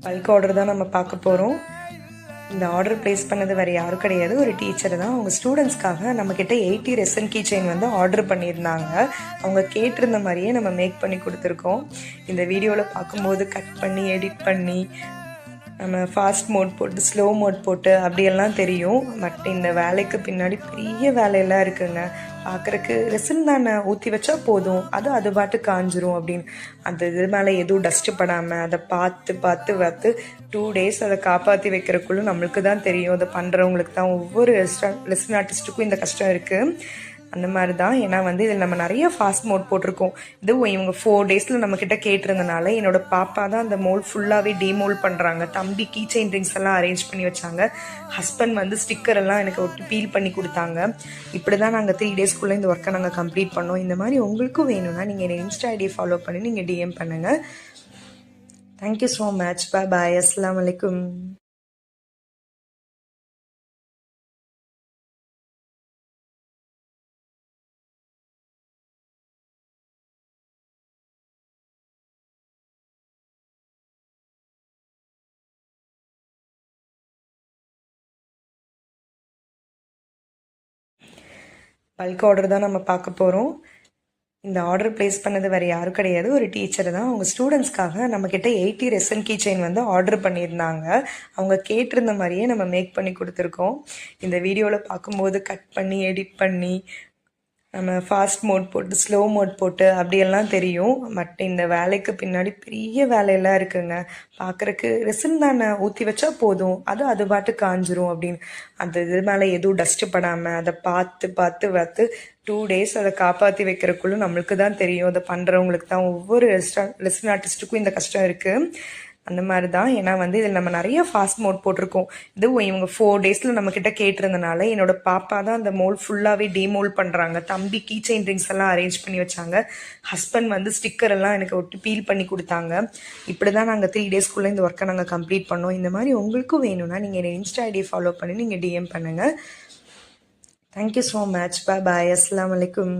Bulk order தான் நம்ம பார்க்க போகிறோம். இந்த ஆர்டர் ப்ளேஸ் பண்ணது வேறு யாரும் கிடையாது, ஒரு டீச்சர் தான். அவங்க ஸ்டூடெண்ட்ஸ்க்காக நம்மக்கிட்ட 80 ரெசன் கீ செயின் வந்து ஆர்டர் பண்ணியிருந்தாங்க. அவங்க கேட்டிருந்த மாதிரியே நம்ம மேக் பண்ணி கொடுத்துருக்கோம். இந்த வீடியோவில் பார்க்கும்போது கட் பண்ணி எடிட் பண்ணி நம்ம ஃபாஸ்ட் மோட் போட்டு ஸ்லோ மோட் போட்டு அப்படியெல்லாம் தெரியும். பட் இந்த வேலைக்கு பின்னாடி பெரிய வேலையெல்லாம் இருக்குங்க. பார்க்குறக்கு ரெசின் தானே ஊற்றி வச்சா போதும், அது பாட்டு காஞ்சிரும் அப்படின்னு. அந்த இது மேலே எதுவும் டஸ்ட்டு படாமல் அதை பார்த்து 2 days அதை காப்பாற்றி வைக்கிறக்குள்ள நம்மளுக்கு தான் தெரியும். அதை பண்ணுறவங்களுக்கு தான், ஒவ்வொரு ரெசின் ஆர்டிஸ்ட்டுக்கும் இந்த கஷ்டம் இருக்குது. அந்த மாதிரி தான். ஏன்னா வந்து இதில் நம்ம நிறைய ஃபாஸ்ட் மோட் போட்டிருக்கோம். இதுவும் இவங்க 4 days நம்மக்கிட்ட கேட்டிருந்தனால என்னோட பாப்பா தான் அந்த மோல்ட் ஃபுல்லாகவே டீமோல்ட் பண்ணுறாங்க. தம்பி கீ செயின் ரிங்ஸ் எல்லாம் அரேஞ்ச் பண்ணி வச்சாங்க. ஹஸ்பண்ட் வந்து ஸ்டிக்கர் எல்லாம் எனக்கு ஒட்டி பீல் பண்ணி கொடுத்தாங்க. இப்படி தான் நாங்கள் 3 daysக்குள்ளே இந்த ஒர்க்கை நாங்கள் கம்ப்ளீட் பண்ணோம். இந்த மாதிரி உங்களுக்கும் வேணும்னா நீங்கள் என்னை இன்ஸ்டா ஐடி ஃபாலோ பண்ணி நீங்கள் டிஎம் பண்ணுங்கள். Thank you so much. பாய். அஸ்ஸலாமு அலைக்கும். பல்க் ஆர்டர் தான் நம்ம பார்க்க போகிறோம். இந்த ஆர்டர் ப்ளேஸ் பண்ணது வேறு யாரும் கிடையாது, ஒரு டீச்சர் தான். அவங்க ஸ்டூடெண்ட்ஸ்க்காக நம்மக்கிட்ட 80 ரெசன் கீ செயின் வந்து ஆர்டர் பண்ணியிருந்தாங்க. அவங்க கேட்டிருந்த மாதிரியே நம்ம மேக் பண்ணி கொடுத்துருக்கோம். இந்த வீடியோவில் பார்க்கும்போது கட் பண்ணி எடிட் பண்ணி நம்ம ஃபாஸ்ட் மோட் போட்டு ஸ்லோ மோட் போட்டு அப்படியெல்லாம் தெரியும். பட் இந்த வேலைக்கு பின்னாடி பெரிய வேலையெல்லாம் இருக்குங்க. பார்க்குறக்கு ரெசின் தானே ஊற்றி வச்சா போதும், அது பாட்டு காஞ்சிரும் அப்படின்னு. அந்த இது மேலே எதுவும் டஸ்ட்டு படாமல் அதை பார்த்து 2 days அதை காப்பாற்றி வைக்கிறக்குள்ள நம்மளுக்கு தான் தெரியும். அதை பண்ணுறவங்களுக்கு தான், ஒவ்வொரு ரெசின் ஆர்டிஸ்ட்டுக்கும் இந்த கஷ்டம் இருக்குது. அந்த மாதிரி தான். ஏன்னா வந்து இதில் நம்ம நிறைய ஃபாஸ்ட் மோட் போட்டிருக்கோம். இதுவும் இவங்க 4 days நம்மக்கிட்ட கேட்டிருந்தனால என்னோட பாப்பா தான் அந்த மோல்ட் ஃபுல்லாகவே டீமோல்ட் பண்ணுறாங்க. தம்பி கீ செயின் ரிங்ஸ் எல்லாம் அரேஞ்ச் பண்ணி வச்சாங்க. ஹஸ்பண்ட் வந்து ஸ்டிக்கர் எல்லாம் எனக்கு ஒட்டி பீல் பண்ணி கொடுத்தாங்க. இப்படி தான் நாங்கள் 3 daysக்குள்ளே இந்த ஒர்க்கை நாங்கள் கம்ப்ளீட் பண்ணோம். இந்த மாதிரி உங்களுக்கும் வேணும்னா நீங்கள் என்னை இன்ஸ்டா ஐடி ஃபாலோ பண்ணி நீங்கள் டிஎம் பண்ணுங்கள். Thank you so much. பாய். அஸ்ஸலாமு அலைக்கும்.